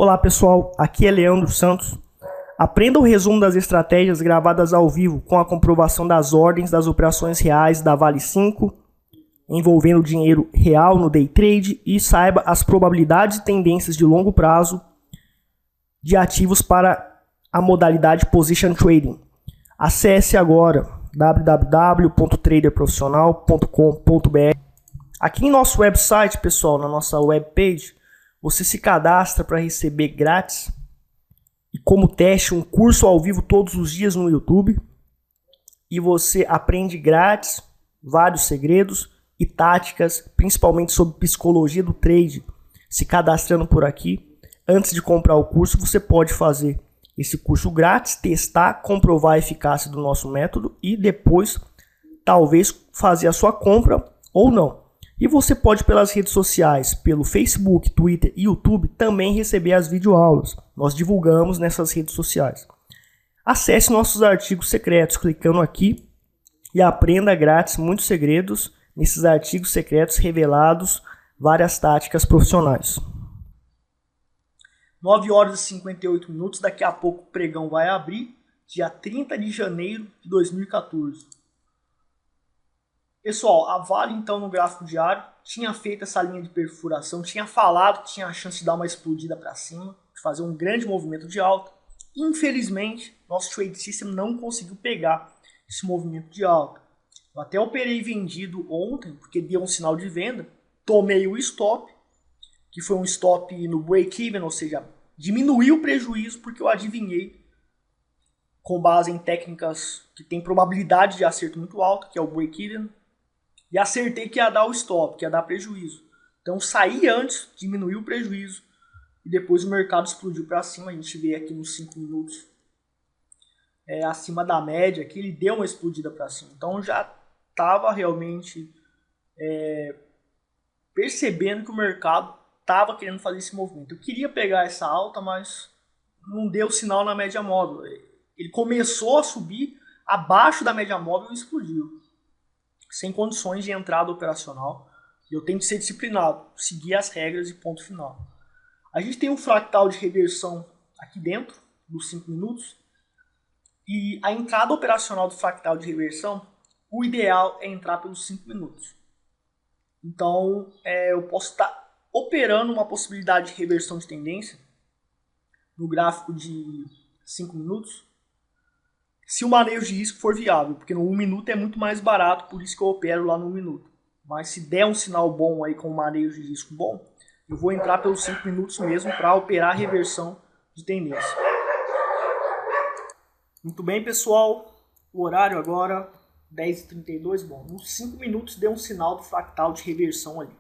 Olá pessoal, aqui é Leandro Santos. Aprenda o resumo das estratégias gravadas ao vivo com a comprovação das ordens das operações reais da Vale 5, envolvendo dinheiro real no day trade, e saiba as probabilidades e tendências de longo prazo de ativos para a modalidade Position Trading. Acesse agora www.traderprofissional.com.br. Aqui em nosso website, pessoal, na nossa webpage, você se cadastra para receber grátis e como teste um curso ao vivo todos os dias no YouTube. E você aprende grátis vários segredos e táticas, principalmente sobre psicologia do trade. Se cadastrando por aqui, antes de comprar o curso, você pode fazer esse curso grátis, testar, comprovar a eficácia do nosso método e depois talvez fazer a sua compra ou não. E você pode, pelas redes sociais, pelo Facebook, Twitter e YouTube, também receber as videoaulas. Nós divulgamos nessas redes sociais. Acesse nossos artigos secretos clicando aqui e aprenda grátis muitos segredos nesses artigos secretos revelados, várias táticas profissionais. 9 horas e 58 minutos, daqui a pouco o pregão vai abrir, dia 30 de janeiro de 2014. Pessoal, a Vale então no gráfico diário tinha feito essa linha de perfuração, tinha falado que tinha a chance de dar uma explodida para cima, de fazer um grande movimento de alta. Infelizmente, nosso trade system não conseguiu pegar esse movimento de alta. Eu até operei vendido ontem, porque deu um sinal de venda, tomei o stop, que foi um stop no break-even, ou seja, diminuiu o prejuízo porque eu adivinhei com base em técnicas que tem probabilidade de acerto muito alta, que é o break-even, e acertei que ia dar o stop, que ia dar prejuízo. Então saí antes, diminuiu o prejuízo, e depois o mercado explodiu para cima. A gente vê aqui nos 5 minutos, acima da média, que ele deu uma explodida para cima. Então já estava realmente percebendo que o mercado estava querendo fazer esse movimento. Eu queria pegar essa alta, mas não deu sinal na média móvel. Ele começou a subir abaixo da média móvel e explodiu. Sem condições de entrada operacional. Eu tenho que ser disciplinado, seguir as regras e ponto final. A gente tem um fractal de reversão aqui dentro, dos 5 minutos. E a entrada operacional do fractal de reversão, o ideal é entrar pelos 5 minutos. Então, eu posso estar operando uma possibilidade de reversão de tendência no gráfico de 5 minutos, se o manejo de risco for viável, porque no 1 minuto é muito mais barato, por isso que eu opero lá no 1 minuto. Mas se der um sinal bom aí com um manejo de risco bom, eu vou entrar pelos 5 minutos mesmo para operar a reversão de tendência. Muito bem, pessoal. O horário agora, 10h32. Bom, nos 5 minutos deu um sinal do fractal de reversão ali.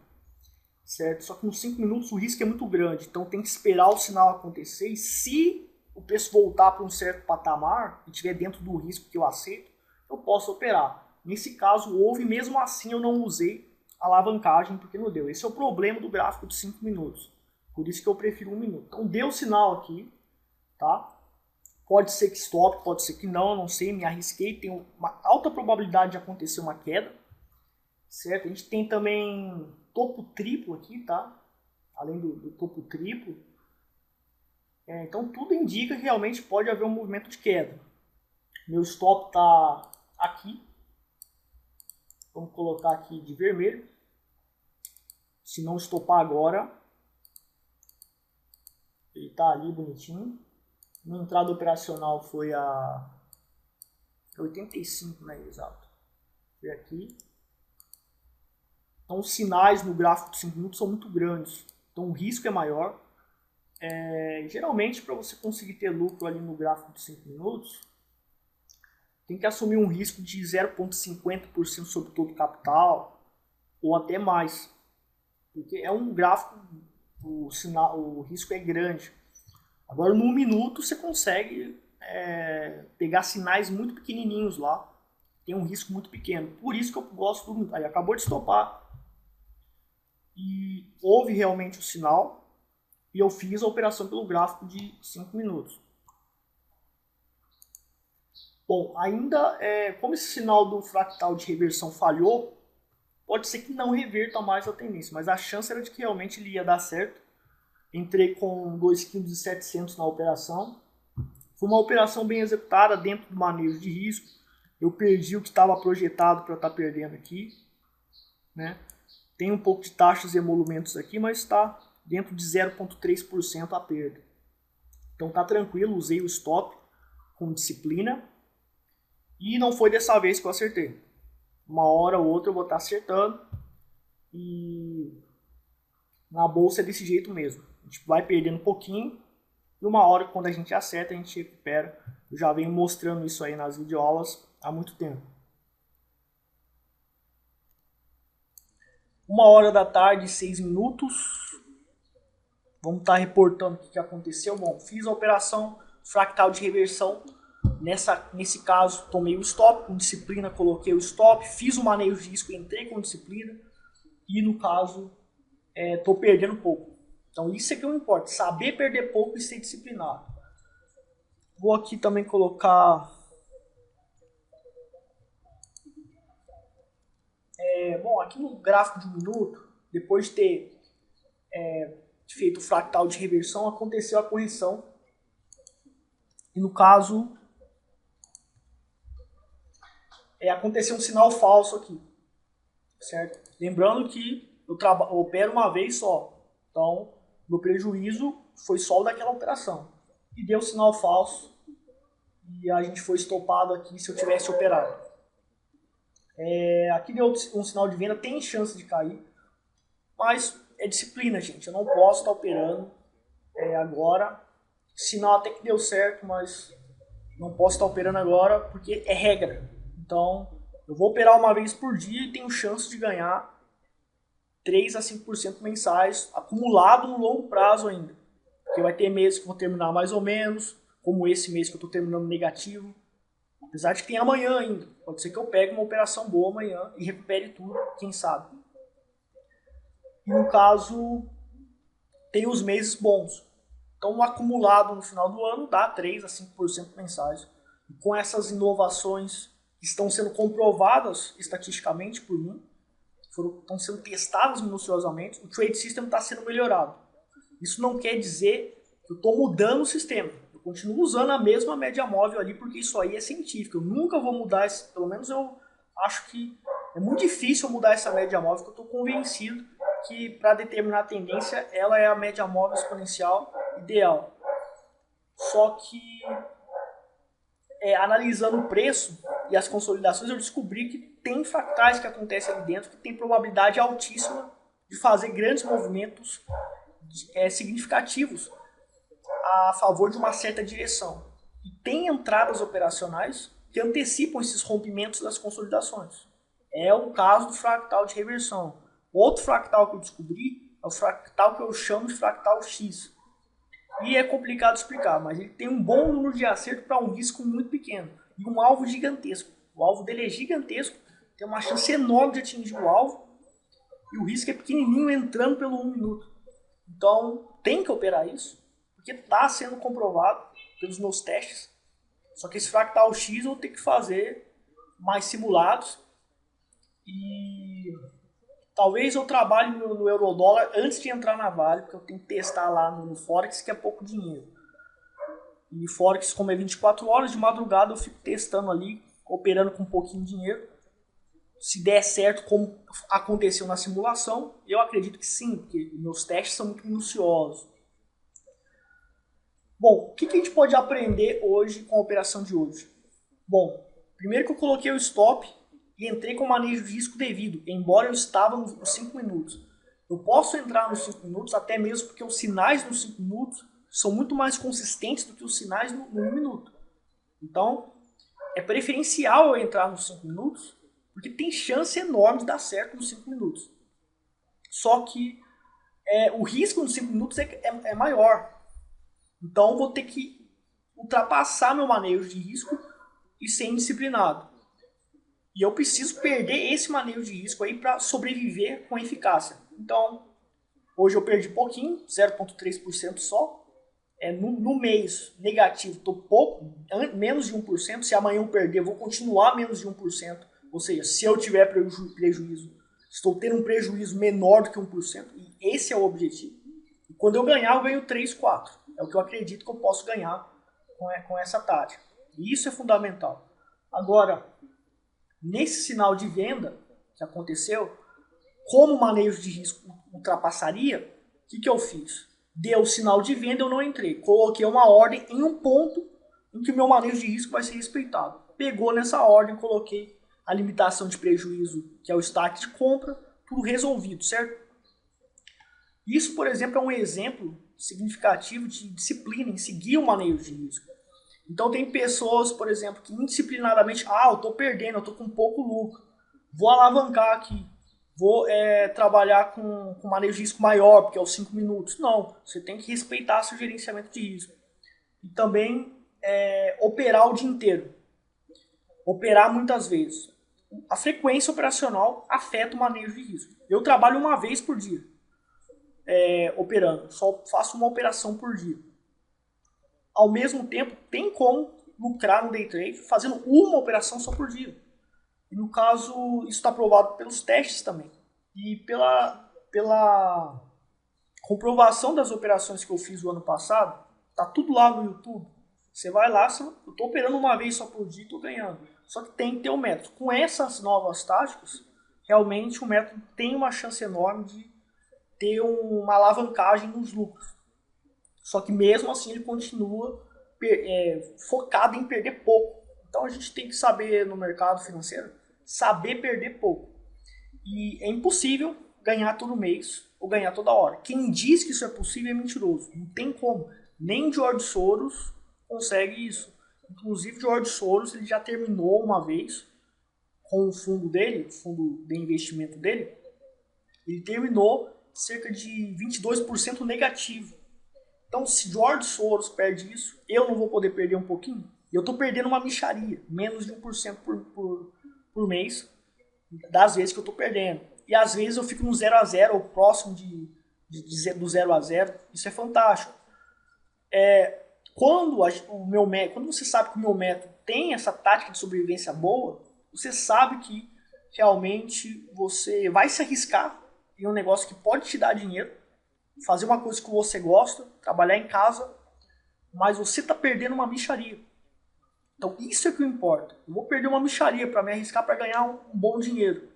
Certo? Só que nos 5 minutos o risco é muito grande, então tem que esperar o sinal acontecer e se o preço voltar para um certo patamar e estiver dentro do risco que eu aceito, eu posso operar. Nesse caso houve, mesmo assim eu não usei alavancagem porque não deu. Esse é o problema do gráfico de 5 minutos. Por isso que eu prefiro 1 minuto. Então deu sinal aqui, tá? Pode ser que stop, pode ser que não, eu não sei, me arrisquei. Tem uma alta probabilidade de acontecer uma queda, certo? A gente tem também topo triplo aqui, tá? Além do topo triplo. Então tudo indica que realmente pode haver um movimento de queda. Meu stop está aqui. Vamos colocar aqui de vermelho. Se não estopar agora, ele está ali bonitinho. Minha entrada operacional foi a 85, né? Exato. Foi aqui. Então os sinais no gráfico de 5 minutos são muito grandes. Então o risco é maior. Geralmente, para você conseguir ter lucro ali no gráfico de 5 minutos, tem que assumir um risco de 0,50% sobre todo o capital, ou até mais. Porque é um gráfico, o risco é grande. Agora, no 1 minuto, você consegue pegar sinais muito pequenininhos lá. Tem um risco muito pequeno. Por isso que eu gosto do... Aí, acabou de estopar. E houve realmente o sinal. E eu fiz a operação pelo gráfico de 5 minutos. Bom, ainda, como esse sinal do fractal de reversão falhou, pode ser que não reverta mais a tendência, mas a chance era de que realmente ele ia dar certo. Entrei com 2,7 kg na operação. Foi uma operação bem executada dentro do manejo de risco. Eu perdi o que estava projetado para estar perdendo aqui, né? Tem um pouco de taxas e emolumentos aqui, mas está dentro de 0,3% a perda. Então tá tranquilo, usei o stop com disciplina. E não foi dessa vez que eu acertei. Uma hora ou outra eu vou estar acertando. E na bolsa é desse jeito mesmo. A gente vai perdendo um pouquinho. E uma hora, quando a gente acerta, a gente recupera. Eu já venho mostrando isso aí nas videoaulas há muito tempo. 1h da tarde, 6 minutos. Vamos estar reportando o que aconteceu. Bom, fiz a operação fractal de reversão. Nesse caso, tomei o stop, com disciplina coloquei o stop. Fiz o manejo de risco, entrei com disciplina. E no caso, estou perdendo pouco. Então isso é que não importa, saber perder pouco e ser disciplinado. Vou aqui também colocar... bom, aqui no gráfico de 1 minuto, depois de ter feito o fractal de reversão, aconteceu a correção. E no caso, aconteceu um sinal falso aqui. Certo? Lembrando que eu opero uma vez só. Então, meu prejuízo foi só o daquela operação. E deu sinal falso. E a gente foi estopado aqui se eu tivesse operado. Aqui deu um sinal de venda, tem chance de cair. Mas é disciplina, gente. Eu não posso estar operando agora. Sinal até que deu certo, mas não posso estar operando agora porque é regra. Então, eu vou operar uma vez por dia e tenho chance de ganhar 3 a 5% mensais, acumulado no longo prazo ainda. Porque vai ter meses que vão terminar mais ou menos, como esse mês que eu estou terminando negativo. Apesar de que tem amanhã ainda. Pode ser que eu pegue uma operação boa amanhã e recupere tudo, quem sabe. E no caso, tem os meses bons. Então, o acumulado no final do ano dá 3 a 5% mensais. E com essas inovações que estão sendo comprovadas estatisticamente por mim, estão sendo testadas minuciosamente, o Trade System está sendo melhorado. Isso não quer dizer que eu estou mudando o sistema. Eu continuo usando a mesma média móvel ali, porque isso aí é científico. Eu nunca vou mudar, pelo menos eu acho que é muito difícil eu mudar essa média móvel, porque eu estou convencido que para determinar a tendência, ela é a média móvel exponencial ideal. Só que, analisando o preço e as consolidações, eu descobri que tem fractais que acontecem ali dentro que tem probabilidade altíssima de fazer grandes movimentos significativos a favor de uma certa direção. E tem entradas operacionais que antecipam esses rompimentos das consolidações. É o caso do fractal de reversão. Outro fractal que eu descobri é o fractal que eu chamo de fractal X. E é complicado explicar, mas ele tem um bom número de acerto para um risco muito pequeno. E um alvo gigantesco. O alvo dele é gigantesco, tem uma chance enorme de atingir o alvo. E o risco é pequenininho entrando pelo 1 minuto. Então tem que operar isso, porque está sendo comprovado pelos meus testes. Só que esse fractal X eu vou ter que fazer mais simulados. E talvez eu trabalhe no Eurodólar antes de entrar na Vale, porque eu tenho que testar lá no Forex, que é pouco dinheiro. E Forex, como é 24 horas, de madrugada eu fico testando ali, operando com um pouquinho de dinheiro. Se der certo, como aconteceu na simulação, eu acredito que sim, porque meus testes são muito minuciosos. Bom, o que a gente pode aprender hoje com a operação de hoje? Bom, primeiro que eu coloquei o stop e entrei com o manejo de risco devido, embora eu estava nos 5 minutos. Eu posso entrar nos 5 minutos, até mesmo porque os sinais nos 5 minutos são muito mais consistentes do que os sinais no 1 minuto. Então, é preferencial eu entrar nos 5 minutos, porque tem chance enorme de dar certo nos 5 minutos. Só que o risco nos 5 minutos é maior. Então, eu vou ter que ultrapassar meu manejo de risco e ser indisciplinado. E eu preciso perder esse manejo de risco aí para sobreviver com eficácia. Então, hoje eu perdi pouquinho, 0,3% só. No mês negativo, estou pouco, menos de 1%. Se amanhã eu perder, eu vou continuar menos de 1%. Ou seja, se eu tiver prejuízo, estou tendo um prejuízo menor do que 1%. E esse é o objetivo. E Quando eu ganhar, eu ganho 3, 4. É o que eu acredito que eu posso ganhar com essa tática. E isso é fundamental. Agora, nesse sinal de venda que aconteceu, como o manejo de risco ultrapassaria, o que eu fiz? Deu o sinal de venda, eu não entrei. Coloquei uma ordem em um ponto em que o meu manejo de risco vai ser respeitado. Pegou nessa ordem, coloquei a limitação de prejuízo, que é o start de compra, tudo resolvido, certo? Isso, por exemplo, é um exemplo significativo de disciplina em seguir o manejo de risco. Então tem pessoas, por exemplo, que indisciplinadamente, eu estou perdendo, eu estou com pouco lucro, vou alavancar aqui, vou trabalhar com manejo de risco maior, porque é os 5 minutos. Não, você tem que respeitar seu gerenciamento de risco. E também operar o dia inteiro. Operar muitas vezes. A frequência operacional afeta o manejo de risco. Eu trabalho uma vez por dia operando, só faço uma operação por dia. Ao mesmo tempo, tem como lucrar no day trade fazendo uma operação só por dia. E no caso, isso está provado pelos testes também. E pela comprovação das operações que eu fiz o ano passado, tá tudo lá no YouTube. Você vai lá, eu estou operando uma vez só por dia e estou ganhando. Só que tem que ter um método. Com essas novas táticas, realmente o método tem uma chance enorme de ter uma alavancagem nos lucros. Só que mesmo assim ele continua focado em perder pouco. Então a gente tem que saber no mercado financeiro, saber perder pouco. E é impossível ganhar todo mês ou ganhar toda hora. Quem diz que isso é possível é mentiroso. Não tem como. Nem George Soros consegue isso. Inclusive George Soros ele já terminou uma vez com o fundo dele, o fundo de investimento dele, ele terminou cerca de 22% negativo. Então, se George Soros perde isso, eu não vou poder perder um pouquinho? Eu estou perdendo uma mixaria, menos de 1% por mês, das vezes que eu estou perdendo. E às vezes eu fico no 0 a 0 ou próximo do 0 a 0. Isso é fantástico. Quando você sabe que o meu método tem essa tática de sobrevivência boa, você sabe que realmente você vai se arriscar em um negócio que pode te dar dinheiro, fazer uma coisa que você gosta, trabalhar em casa, mas você está perdendo uma mixaria. Então isso é que importa. Eu vou perder uma mixaria para me arriscar para ganhar um bom dinheiro.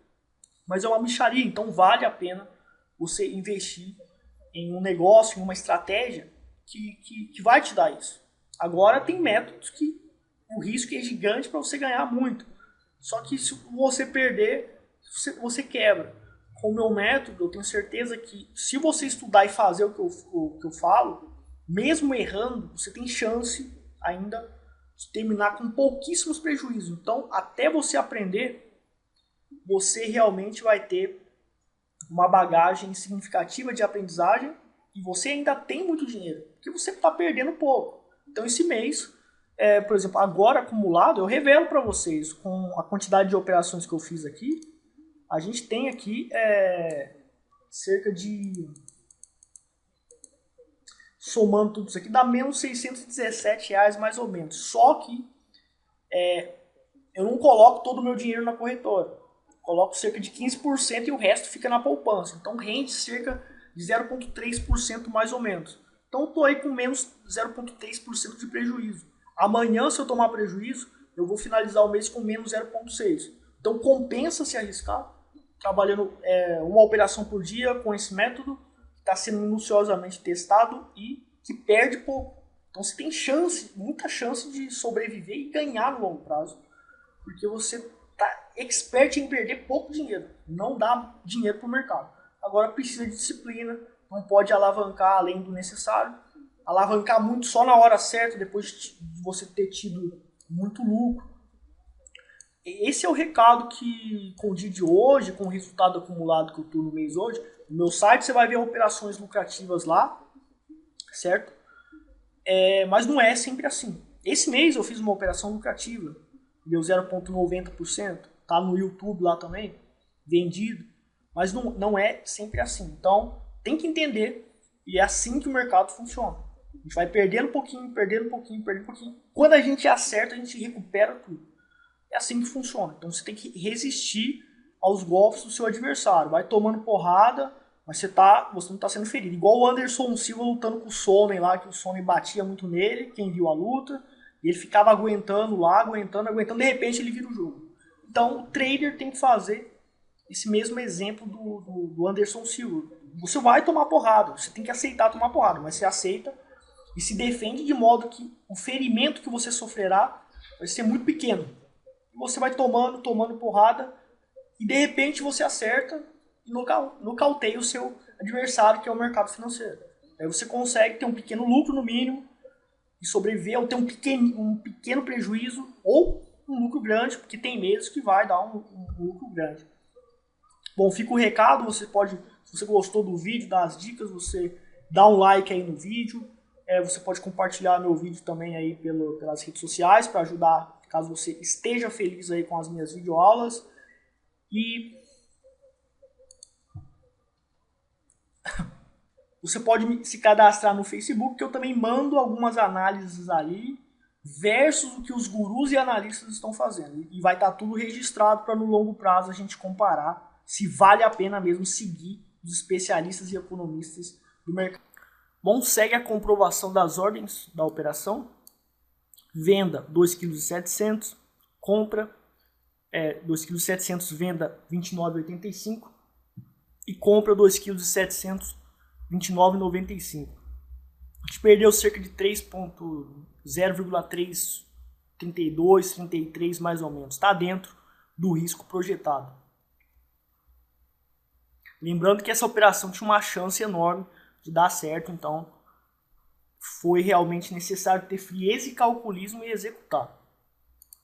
Mas é uma mixaria, então vale a pena você investir em um negócio, em uma estratégia que vai te dar isso. Agora tem métodos que o risco é gigante para você ganhar muito. Só que se você perder, você quebra. Com o meu método, eu tenho certeza que se você estudar e fazer o que eu falo, mesmo errando, você tem chance ainda de terminar com pouquíssimos prejuízos. Então, até você aprender, você realmente vai ter uma bagagem significativa de aprendizagem e você ainda tem muito dinheiro, porque você está perdendo pouco. Então, esse mês, por exemplo, agora acumulado, eu revelo para vocês, com a quantidade de operações que eu fiz aqui, a gente tem aqui cerca de, somando tudo isso aqui, dá menos R$617 mais ou menos. Só que eu não coloco todo o meu dinheiro na corretora. Coloco cerca de 15% e o resto fica na poupança. Então rende cerca de 0,3% mais ou menos. Então eu estou aí com menos 0,3% de prejuízo. Amanhã, se eu tomar prejuízo, eu vou finalizar o mês com menos 0,6%. Então compensa se arriscar, trabalhando uma operação por dia com esse método, que está sendo minuciosamente testado e que perde pouco. Então você tem chance, muita chance de sobreviver e ganhar no longo prazo, porque você está expert em perder pouco dinheiro, não dá dinheiro para o mercado. Agora precisa de disciplina, não pode alavancar além do necessário, alavancar muito só na hora certa, depois de você ter tido muito lucro. Esse é o recado que, com o dia de hoje, com o resultado acumulado que eu estou no mês hoje, no meu site você vai ver operações lucrativas lá, certo? Mas não é sempre assim. Esse mês eu fiz uma operação lucrativa, deu 0,90%, tá no YouTube lá também, vendido, mas não é sempre assim. Então tem que entender, e é assim que o mercado funciona. A gente vai perdendo um pouquinho, perdendo um pouquinho, perdendo um pouquinho. Quando a gente acerta, a gente recupera tudo. É assim que funciona. Então você tem que resistir aos golpes do seu adversário. Vai tomando porrada, mas você não tá sendo ferido. Igual o Anderson Silva lutando com o Sonnen lá, que o Sonnen batia muito nele, quem viu a luta, e ele ficava aguentando lá, aguentando, de repente ele vira o jogo. Então o trader tem que fazer esse mesmo exemplo do Anderson Silva. Você vai tomar porrada, você tem que aceitar tomar porrada, mas você aceita e se defende de modo que o ferimento que você sofrerá vai ser muito pequeno. Você vai tomando porrada e de repente você acerta e nocauteia o seu adversário, que é o mercado financeiro. Aí você consegue ter um pequeno lucro no mínimo e sobreviver ou ter um pequeno prejuízo ou um lucro grande, porque tem meses que vai dar um lucro grande. Bom, fica o recado, você pode, se você gostou do vídeo, das dicas, você dá um like aí no vídeo, você pode compartilhar meu vídeo também aí pelas redes sociais para ajudar, caso você esteja feliz aí com as minhas videoaulas. E você pode se cadastrar no Facebook, que eu também mando algumas análises ali, versus o que os gurus e analistas estão fazendo. E vai estar tudo registrado para no longo prazo a gente comparar se vale a pena mesmo seguir os especialistas e economistas do mercado. Bom, segue a comprovação das ordens da operação. Venda 2,7 kg, compra 2,7 kg, venda 29,85 e compra 2,7 kg, 29,95. A gente perdeu cerca de 0,332, 33 mais ou menos. Está dentro do risco projetado. Lembrando que essa operação tinha uma chance enorme de dar certo, então foi realmente necessário ter frieza e calculismo e executar.